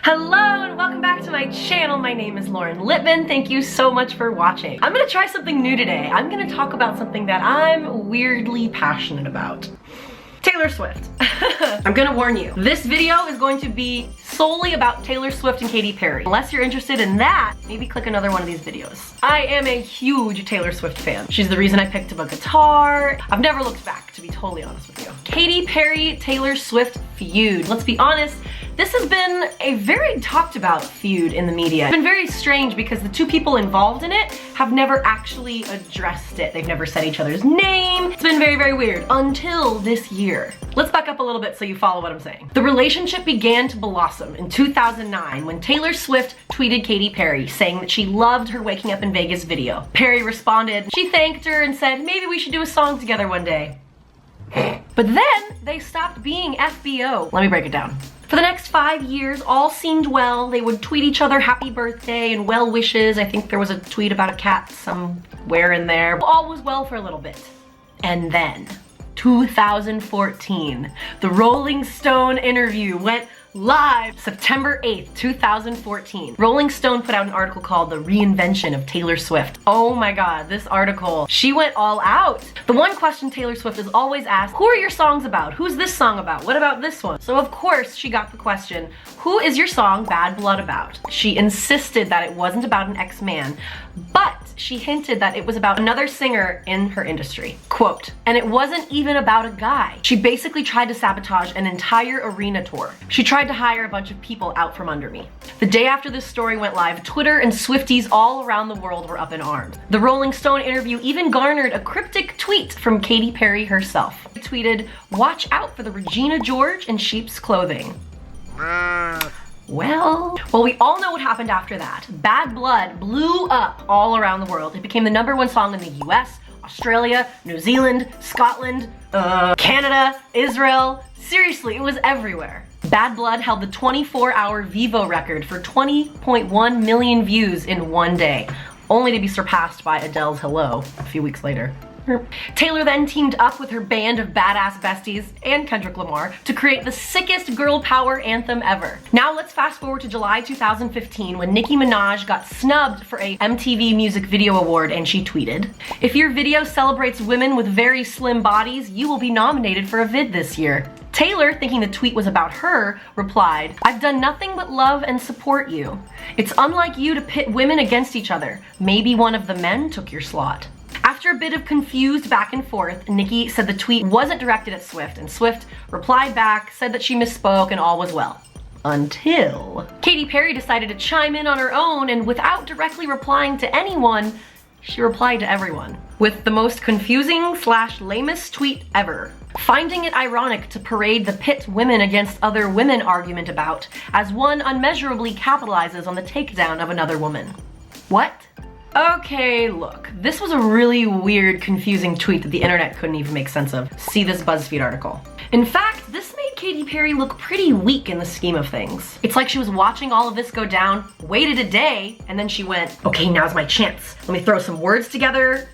Hello and welcome back to my channel. My name is Lauren Lipman. Thank you so much for watching. I'm gonna try something new today. I'm gonna talk about something that I'm weirdly passionate about. Taylor Swift. I'm gonna warn you, this video is going to be solely about Taylor Swift and Katy Perry. Unless you're interested in that, maybe click another one of these videos. I am a huge Taylor Swift fan. She's the reason I picked up a guitar. I've never looked back, to be totally honest with you. Katy Perry, Taylor Swift feud. Let's be honest, this has been a very talked about feud in the media. It's been very strange because the two people involved in it have never actually addressed it. They've never said each other's name. It's been very, very weird until this year. Let's back up a little bit so you follow what I'm saying. The relationship began to blossom in 2009 when Taylor Swift tweeted Katy Perry saying that she loved her Waking Up in Vegas video. Perry responded, she thanked her and said, maybe we should do a song together one day. But then they stopped being FBO. Let me break it down. For the next 5 years, all seemed well. They would tweet each other happy birthday and well wishes. I think there was a tweet about a cat somewhere in there. All was well for a little bit. And then, 2014, the Rolling Stone interview went live September 8th, 2014. Rolling Stone put out an article called The Reinvention of Taylor Swift. Oh my god, this article, she went all out. The one question Taylor Swift is always asked, who are your songs about? Who's this song about? What about this one? So of course she got the question, who is your song Bad Blood about? She insisted that it wasn't about an ex-man, but she hinted that it was about another singer in her industry. Quote, and it wasn't even about a guy. She basically tried to sabotage an entire arena tour. She tried to hire a bunch of people out from under me. The day after this story went live, Twitter and Swifties all around the world were up in arms. The Rolling Stone interview even garnered a cryptic tweet from Katy Perry herself. She tweeted, watch out for the Regina George in sheep's clothing. Well, we all know what happened after that. Bad Blood blew up all around the world. It became the #1 song in the US, Australia, New Zealand, Scotland, Canada, Israel. Seriously, it was everywhere. Bad Blood held the 24-hour Vivo record for 20.1 million views in one day, only to be surpassed by Adele's Hello a few weeks later. Taylor then teamed up with her band of badass besties and Kendrick Lamar to create the sickest girl power anthem ever. Now let's fast forward to July 2015 when Nicki Minaj got snubbed for a MTV Music Video Award and she tweeted, if your video celebrates women with very slim bodies, you will be nominated for a vid this year. Taylor, thinking the tweet was about her, replied, I've done nothing but love and support you. It's unlike you to pit women against each other. Maybe one of the men took your slot. After a bit of confused back and forth, Nicki said the tweet wasn't directed at Swift, and Swift replied back, said that she misspoke and all was well. Until Katy Perry decided to chime in on her own, and without directly replying to anyone, she replied to everyone with the most confusing / lamest tweet ever. Finding it ironic to parade the pit women against other women argument about, as one unmeasurably capitalizes on the takedown of another woman. What? Okay, look, this was a really weird, confusing tweet that the internet couldn't even make sense of. See this BuzzFeed article. In fact, this made Katy Perry look pretty weak in the scheme of things. It's like she was watching all of this go down, waited a day, and then she went, okay, now's my chance. Let me throw some words together.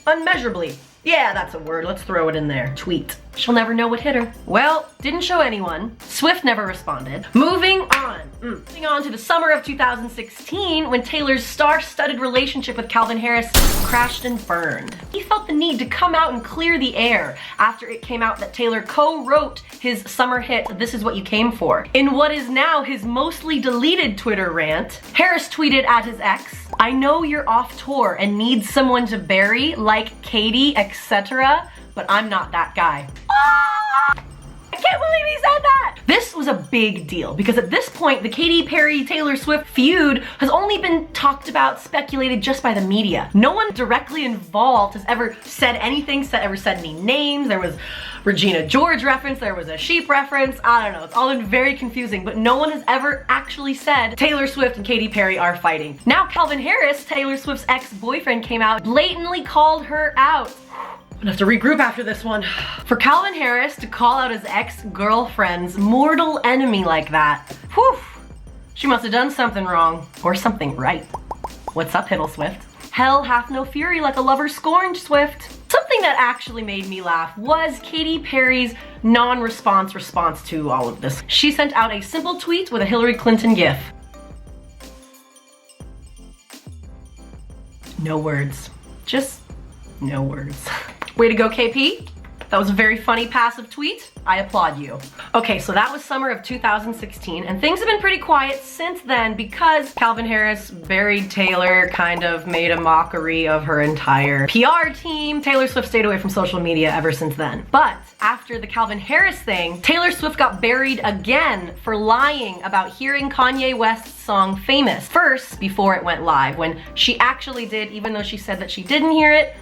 Unmeasurably. Yeah, that's a word, let's throw it in there. Tweet. She'll never know what hit her. Well, didn't show anyone. Swift never responded. Moving on. Moving on to the summer of 2016 when Taylor's star-studded relationship with Calvin Harris crashed and burned. He felt the need to come out and clear the air after it came out that Taylor co-wrote his summer hit, This Is What You Came For. In what is now his mostly deleted Twitter rant, Harris tweeted at his ex, I know you're off tour and need someone to bury like Katy, etc., but I'm not that guy. Ah! I can't believe he said that! This was a big deal because at this point, the Katy Perry Taylor Swift feud has only been talked about, speculated just by the media. No one directly involved has ever said anything, ever said any names. There was Regina George reference, there was a sheep reference, I don't know, it's all been very confusing, but no one has ever actually said Taylor Swift and Katy Perry are fighting. Now Calvin Harris, Taylor Swift's ex-boyfriend, came out, blatantly called her out. I'm gonna have to regroup after this one. For Calvin Harris to call out his ex-girlfriend's mortal enemy like that, whew, she must have done something wrong, or something right. What's up, Hiddle Swift? Hell hath no fury like a lover scorned, Swift. Something thing that actually made me laugh was Katy Perry's non-response response to all of this. She sent out a simple tweet with a Hillary Clinton gif. No words. Just no words. Way to go, KP. That was a very funny passive tweet. I applaud you. Okay, so that was summer of 2016, and things have been pretty quiet since then because Calvin Harris buried Taylor, kind of made a mockery of her entire PR team. Taylor Swift stayed away from social media ever since then. But after the Calvin Harris thing, Taylor Swift got buried again for lying about hearing Kanye West's song Famous. First, before it went live, when she actually did, even though she said that she didn't hear it,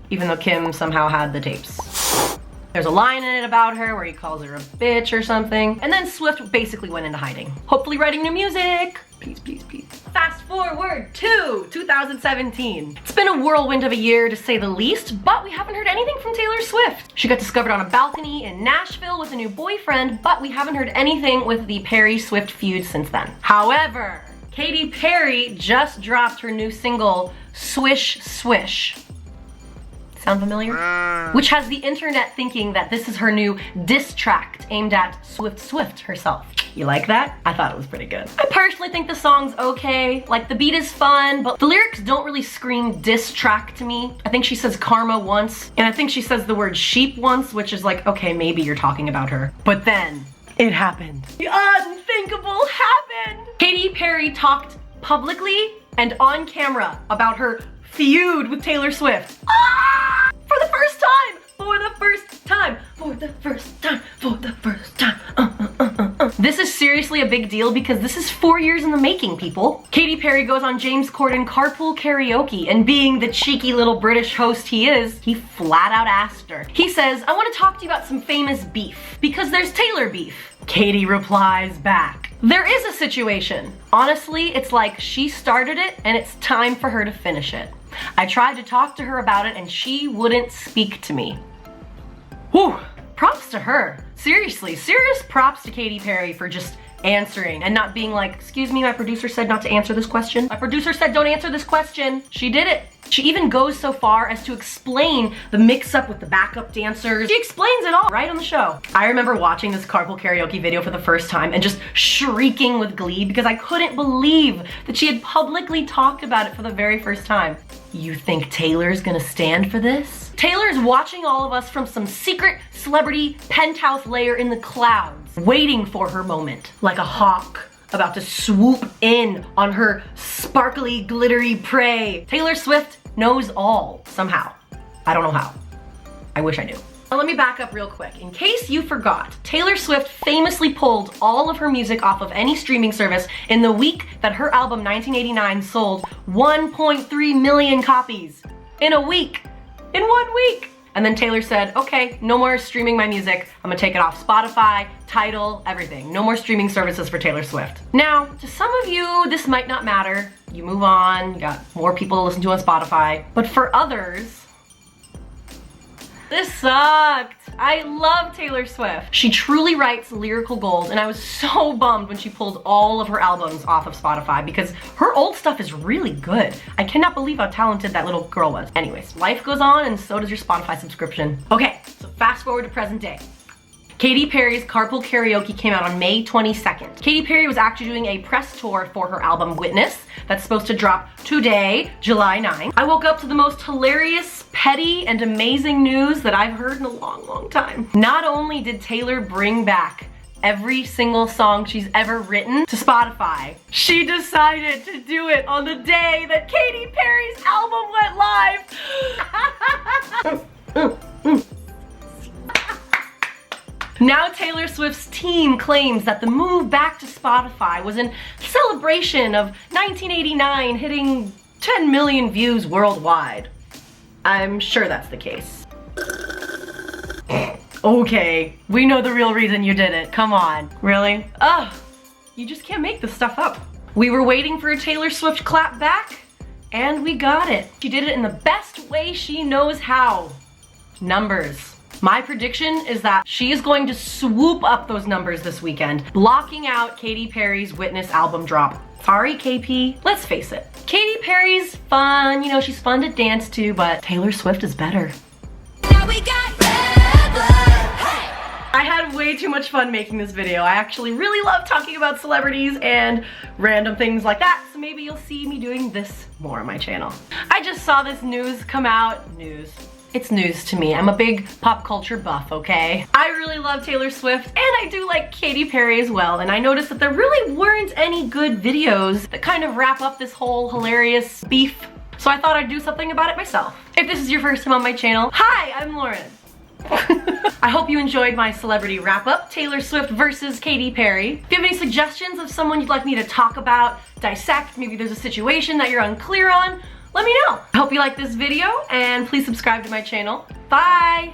even though Kim somehow had the tapes. There's a line in it about her where he calls her a bitch or something. And then Swift basically went into hiding. Hopefully writing new music. Peace, peace, peace. Fast forward to 2017. It's been a whirlwind of a year to say the least, but we haven't heard anything from Taylor Swift. She got discovered on a balcony in Nashville with a new boyfriend, but we haven't heard anything with the Perry-Swift feud since then. However, Katy Perry just dropped her new single, Swish Swish. Sound familiar? Which has the internet thinking that this is her new diss track aimed at Swift herself. You like that? I thought it was pretty good. I personally think the song's okay. Like, the beat is fun, but the lyrics don't really scream diss track to me. I think she says karma once, and I think she says the word sheep once, which is like, okay, maybe you're talking about her. But then, it happened. The unthinkable happened! Katy Perry talked publicly and on camera about her feud with Taylor Swift. Ah! For the first time! For the first time! For the first time! For the first time! This is seriously a big deal because this is 4 years in the making, people. Katy Perry goes on James Corden Carpool Karaoke, and being the cheeky little British host he is, he flat out asked her. He says, I want to talk to you about some famous beef, because there's Taylor beef. Katy replies back, there is a situation. Honestly, it's like she started it and it's time for her to finish it. I tried to talk to her about it and she wouldn't speak to me. Whew, props to her. Seriously, serious props to Katy Perry for just answering and not being like, excuse me, my producer said not to answer this question. My producer said don't answer this question. She did it. She even goes so far as to explain the mix-up with the backup dancers. She explains it all right on the show. I remember watching this Carpool Karaoke video for the first time and just shrieking with glee because I couldn't believe that she had publicly talked about it for the very first time. You think Taylor's gonna stand for this? Taylor's watching all of us from some secret celebrity penthouse layer in the clouds, waiting for her moment, like a hawk about to swoop in on her sparkly, glittery prey. Taylor Swift knows all, somehow. I don't know how. I wish I knew. Now let me back up real quick. In case you forgot, Taylor Swift famously pulled all of her music off of any streaming service in the week that her album 1989 sold 1.3 million copies. In a week. In 1 week. And then Taylor said, okay, no more streaming my music. I'm gonna take it off Spotify, Tidal, everything. No more streaming services for Taylor Swift. Now, to some of you, this might not matter. You move on, you got more people to listen to on Spotify. But for others, this sucked. I love Taylor Swift. She truly writes lyrical gold, and I was so bummed when she pulled all of her albums off of Spotify because her old stuff is really good. I cannot believe how talented that little girl was. Anyways, life goes on and so does your Spotify subscription. Okay, so fast forward to present day. Katy Perry's Carpool Karaoke came out on May 22nd. Katy Perry was actually doing a press tour for her album Witness that's supposed to drop today, July 9th. I woke up to the most hilarious, petty, and amazing news that I've heard in a long, long time. Not only did Taylor bring back every single song she's ever written to Spotify, she decided to do it on the day that Katy Perry's album went live. Now Taylor Swift's team claims that the move back to Spotify was in celebration of 1989 hitting 10 million views worldwide. I'm sure that's the case. Okay, we know the real reason you did it. Come on. Really? Ugh, you just can't make this stuff up. We were waiting for a Taylor Swift clap back, and we got it. She did it in the best way she knows how. Numbers. My prediction is that she is going to swoop up those numbers this weekend, blocking out Katy Perry's Witness album drop. Sorry, KP. Let's face it. Katy Perry's fun, you know, she's fun to dance to, but Taylor Swift is better. I had way too much fun making this video. I actually really love talking about celebrities and random things like that, so maybe you'll see me doing this more on my channel. I just saw this news come out. It's news to me. I'm a big pop culture buff, okay? I really love Taylor Swift, and I do like Katy Perry as well, and I noticed that there really weren't any good videos that kind of wrap up this whole hilarious beef, so I thought I'd do something about it myself. If this is your first time on my channel, hi, I'm Lauren. I hope you enjoyed my celebrity wrap-up, Taylor Swift versus Katy Perry. If you have any suggestions of someone you'd like me to talk about, dissect, maybe there's a situation that you're unclear on, let me know. I hope you like this video, and please subscribe to my channel. Bye!